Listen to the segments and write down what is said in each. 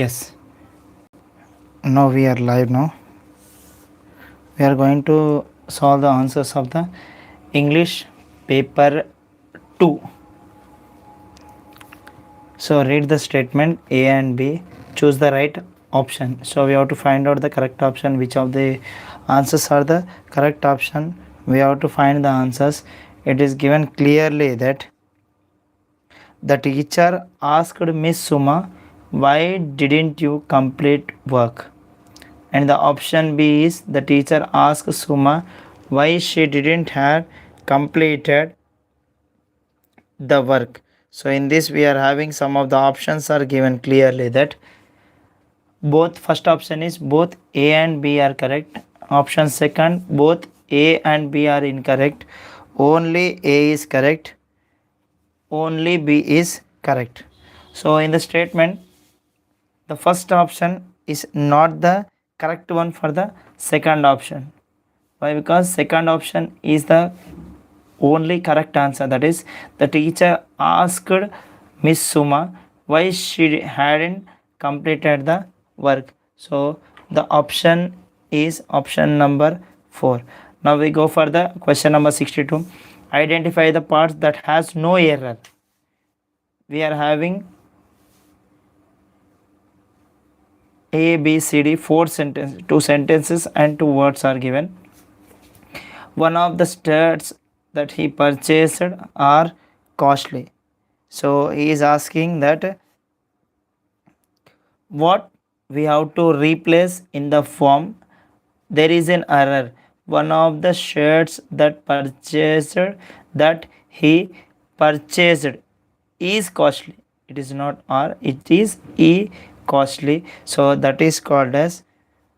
Yes. Now we are live now. We are going to solve the answers of the English paper 2. So read the statement A and B. Choose the right option. So we have to find out the correct option. Which of the answers are the correct option? We have to find the answers. It is given clearly that the teacher asked Miss Suma, why didn't you complete work? And the option B is the teacher asked Suma why she didn't have completed the work. So in this we are having some of the options are given clearly that both first option is both A and B are correct. Option second, both A and B are incorrect. Only A is correct. Only B is correct. So in the statement, the first option is not the correct one for the second option. Why? Because second option is the only correct answer. That is, the teacher asked Miss Suma why she hadn't completed the work. So the option is option number 4. Now we go for the question number 62. Identify the parts that has no error. We are having A, B, C, D, 4 sentences, 2 sentences and 2 words are given. One of the studs that he purchased are costly. So he is asking that what we have to replace in the form. There is an error. One of the shirts that he purchased is costly. It is not R, it is E, costly. So that is called as,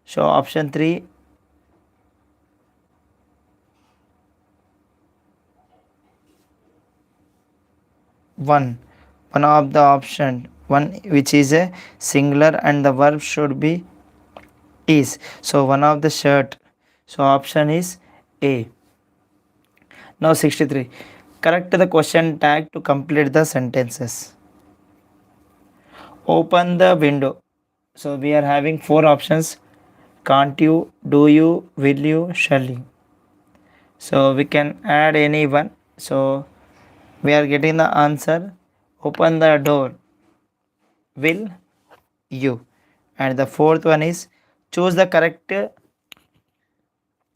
so option 3, one of the option, one which is a singular and the verb should be is. So one of the shirt. So option is A. Now 63. Correct the question tag to complete the sentences. Open the window. So we are having 4 options. Can't you, do you, will you, shall you. So we can add any one. So we are getting the answer. Open the door. Will you. And the fourth one is choose the correct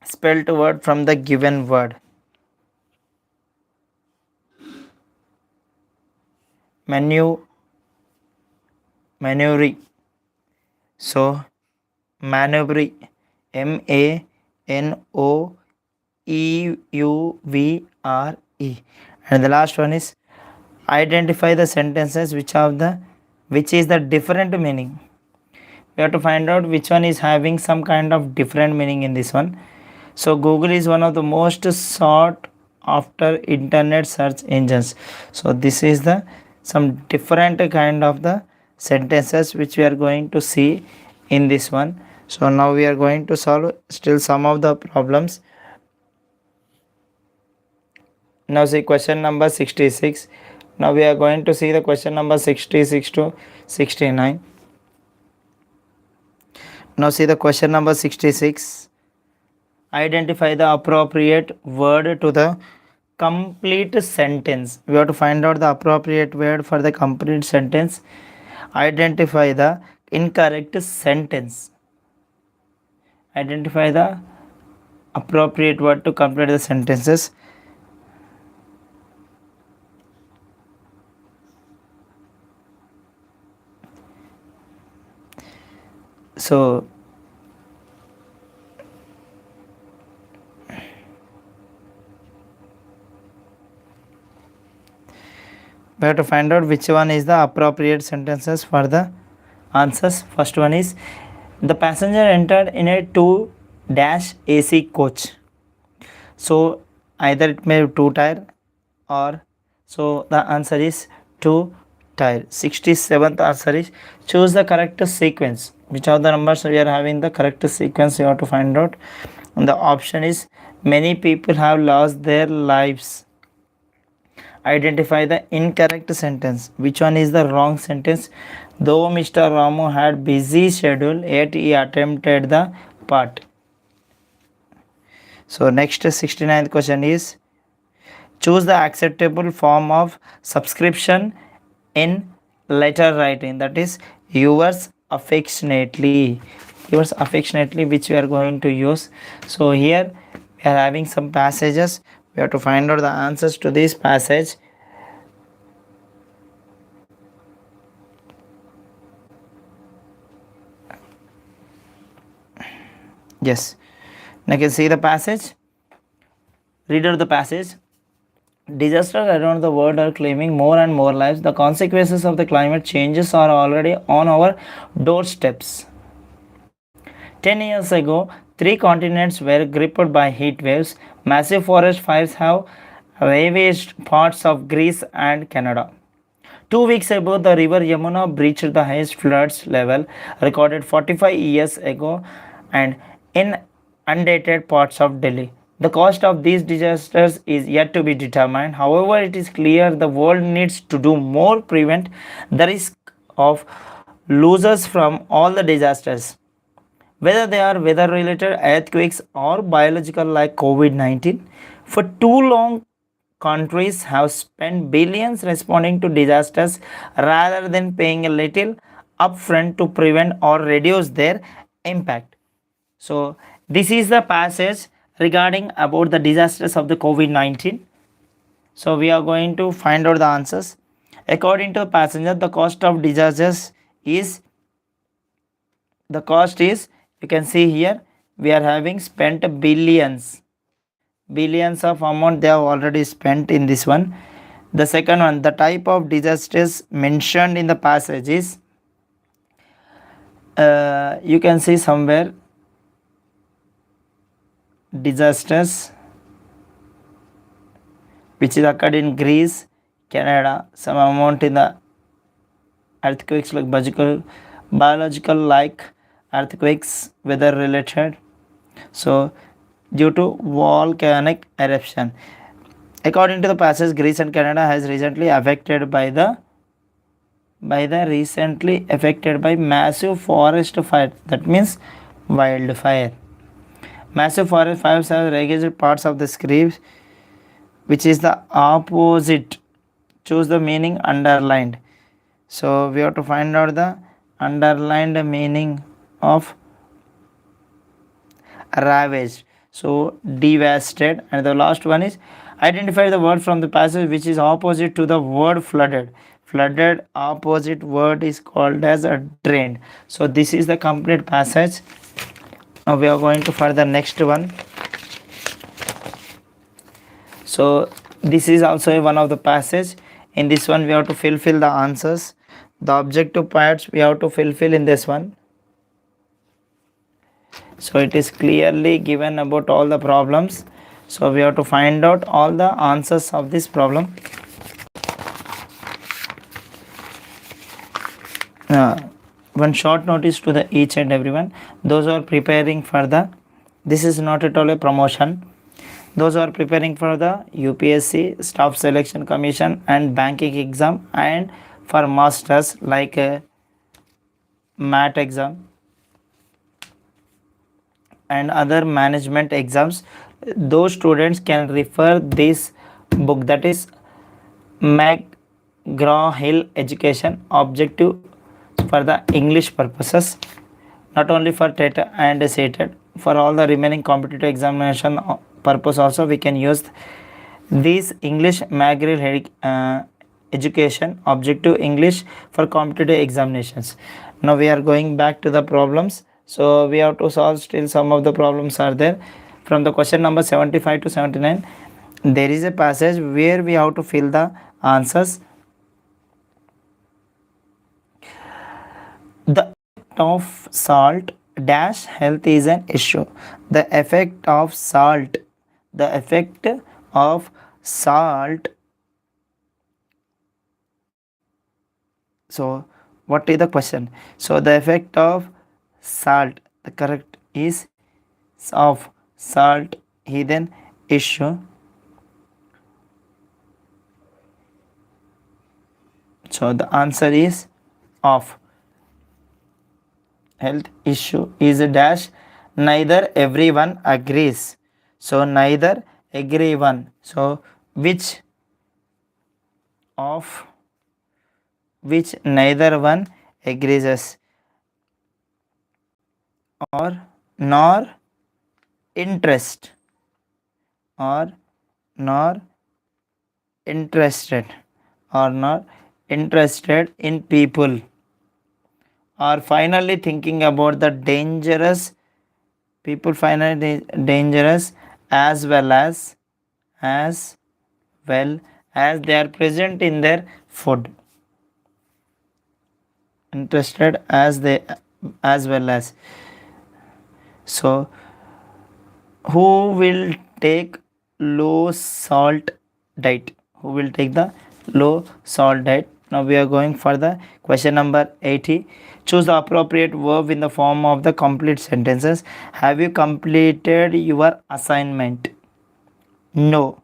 spelled word from the given word. Maneuver. So maneuver, MANOEUVRE. And the last one is identify the sentences which is the different meaning. We have to find out which one is having some kind of different meaning in this one. So Google is one of the most sought after internet search engines. So this is the some different kind of the sentences which we are going to see in this one. So now we are going to solve still some of the problems. Now see question number 66. Now we are going to see the question number 66 to 69. Now see the question number 66. Identify the appropriate word to the complete sentence. We have to find out the appropriate word for the complete sentence. Identify the incorrect sentence. Identify the appropriate word to complete the sentences. So we have to find out which one is the appropriate sentences for the answers. First one is the passenger entered in a 2-AC coach. So either it may be 2-tire or, so the answer is 2-tire. 67th answer is choose the correct sequence. Which of the numbers we are having the correct sequence, you have to find out. And the option is many people have lost their lives Identify the incorrect sentence. Which one is the wrong sentence? Though Mr. Ramu had busy schedule, yet he attempted the part. So next 69th question is, choose the acceptable form of subscription in letter writing, that is yours affectionately. Yours affectionately, which we are going to use. So here we are having some passages. We have to find out the answers to this passage. Yes, now you can see the passage. Read out the passage. Disasters around the world are claiming more and more lives. The consequences of the climate changes are already on our doorsteps. 10 years ago, three continents were gripped by heat waves. Massive forest fires have ravaged parts of Greece and Canada. 2 weeks ago, the river Yamuna breached the highest floods level recorded 45 years ago and in undated parts of Delhi. The cost of these disasters is yet to be determined. However, it is clear the world needs to do more to prevent the risk of losses from all the disasters, whether they are weather related, earthquakes, or biological like COVID 19. For too long, countries have spent billions responding to disasters rather than paying a little upfront to prevent or reduce their impact. So, this is the passage regarding about the disasters of the COVID 19. So, we are going to find out the answers. According to the passenger, the cost of disasters is, the cost is, you can see here, we are having spent billions of amount they have already spent in this one. The second one, the type of disasters mentioned in the passage is, you can see somewhere disasters which is occurred in Greece, Canada, some amount in the earthquakes like biological like earthquakes, weather related. So due to volcanic eruption. According to the passage, Greece and Canada has recently affected by massive forest fire. That means wildfire. Massive forest fires have ravaged parts of the script, which is the opposite. Choose the meaning underlined. So we have to find out the underlined meaning of ravaged. So devastated. And the last one is, identify the word from the passage which is opposite to the word flooded. Flooded opposite word is called as a drained. So this is the complete passage. Now we are going to further next one. So this is also one of the passage. In this one we have to fulfill the answers. The objective parts we have to fulfill in this one. So it is clearly given about all the problems. So we have to find out all the answers of this problem. One short notice to the each and everyone. Those who are preparing for the, this is not at all a promotion. Those who are preparing for the UPSC, Staff Selection Commission and banking exam, and for masters like MAT exam and other management exams, those students can refer this book, that is McGraw-Hill Education Objective for the English purposes, not only for TET and CTET, for all the remaining competitive examination purpose also we can use this English McGraw-Hill Education Objective English for competitive examinations. Now we are going back to the problems. So we have to solve, still some of the problems are there. From the question number 75 to 79, there is a passage where we have to fill the answers. The effect of salt dash health is an issue. The effect of salt, the effect of salt. So what is the question? So the effect of salt, the correct is of salt hidden issue. So the answer is of health issue is a dash. Neither everyone agrees. So neither everyone. So which of which neither one agrees or nor interest or nor interested or not interested in people are finally thinking about the dangerous people finally dangerous as well as well as they are present in their food, interested as they as well as. So who will take low salt diet? Who will take the low salt diet? Now we are going for the question number 80. Choose the appropriate verb in the form of the complete sentences. Have you completed your assignment? No,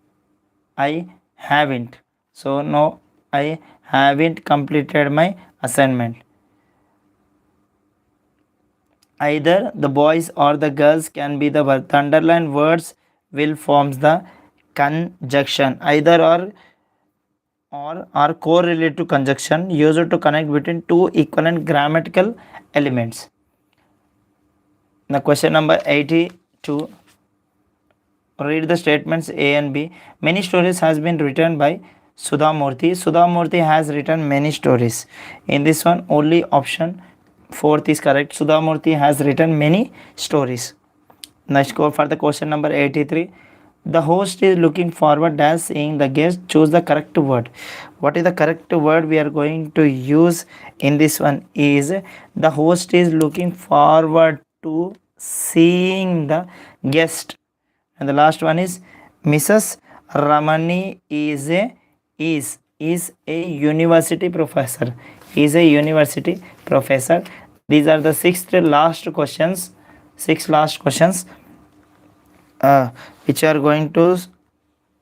I haven't. So no, I haven't completed my assignment. Either the boys or the girls can be the verb. The underlined words will forms the conjunction. Either or are correlative conjunction used to connect between two equivalent grammatical elements. Now question number 82. Read the statements A and B. Many stories has been written by Sudha Murthy. Sudha Murthy has written many stories. In this one, only option fourth is correct. Sudha Murthy has written many stories. Next, go for the question number 83. The host is looking forward as seeing the guest. Choose the correct word. What is the correct word we are going to use in this one is the host is looking forward to seeing the guest. And the last one is Mrs. Ramani is a university professor. Is a university professor. These are the six last questions which are going to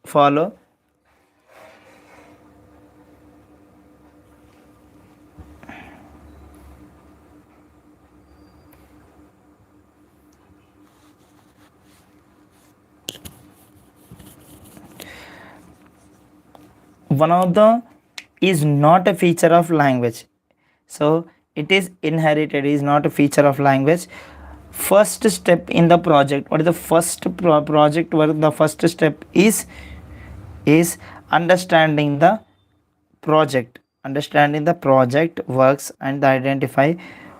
follow. One of the is not a feature of language. So it is inherited, is not a feature of language. First step in the project. What is the first project work? The first step is understanding the project. Understanding the project works and identify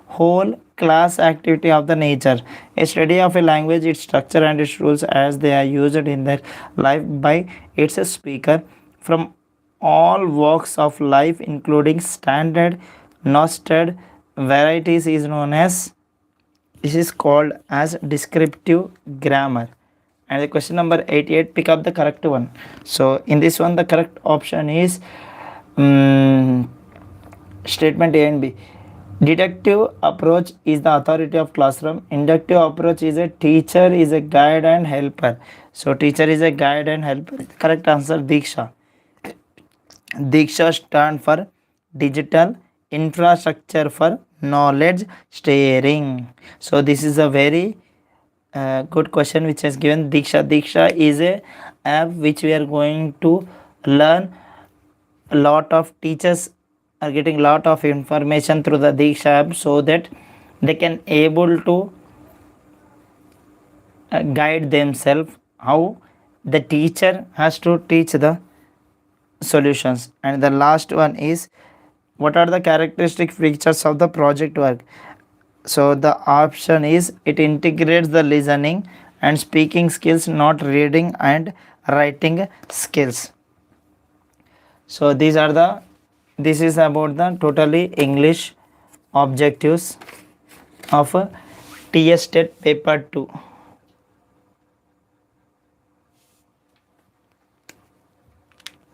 whole class activity of the nature. A study of a language, its structure and its rules as they are used in their life by its speaker from all walks of life, including standard nested varieties, is known as, this is called as descriptive grammar. And the question number 88, pick up the correct one. So in this one, the correct option is statement A and B. Deductive approach is the authority of classroom. Inductive approach is a teacher is a guide and helper. So teacher is a guide and helper. Correct answer Diksha. Diksha stand for digital infrastructure for knowledge sharing. So this is a very good question which has given Diksha. Diksha is a app which we are going to learn. A lot of teachers are getting lot of information through the Diksha app so that they can able to guide themselves how the teacher has to teach the solutions. And the last one is, what are the characteristic features of the project work? So the option is it integrates the listening and speaking skills, not reading and writing skills. So this is about the totally English objectives of TS State paper 2.